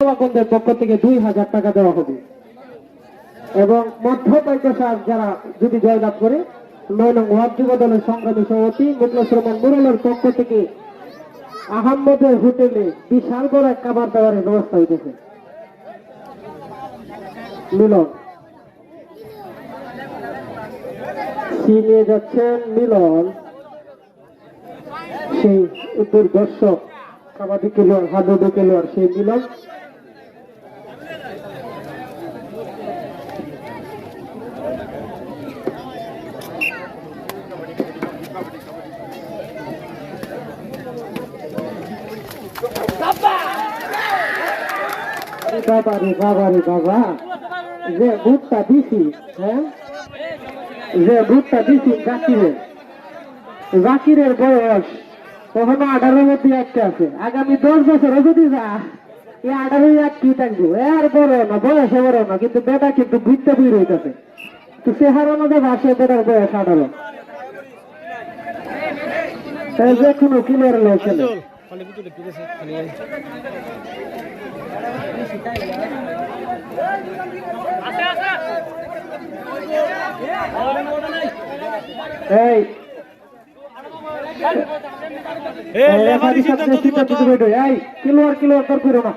সমাগমদের পক্ষ থেকে 2000 টাকা দেওয়া হবে এবং মধ্যপ্রদেশ যারা যদি জয়লাভ করে 9 নং ওয়ার্ড যুব দলের সংগ্রামী সভাপতি মুখলেস রহমান মুরলের পক্ষ থেকে আহমদের হোটেলে বিশাল বড় এক খাবার দাবারের ব্যবস্থা হইতেছে। মিলন নিয়ে যাচ্ছেন মিলন, সেই দুর্দর্শক কাবাডি খেলোয়াড় হাডুডু খেলোয়াড় সেই মিলন। বাবা রে বাবা রে বাবা, যে ভুট্টা দিছি, হ্যাঁ যে ভুট্টা দিছি জাকিরের বয়স কখনো 18 মধ্যে একটা আছে, আগামী 10 বছরে যদি যা এই 18 একটি থাকবো, এর বড় না বয়সে বড় না, কিন্তু বেটা কিন্তু বুঝতে বই রইতেছে, তো সে হারানো যাবে আসে বেটার বয়স 18। যে কোনো ক্লিয়ার লেখেন এই কিলোয়ার তোর করো না।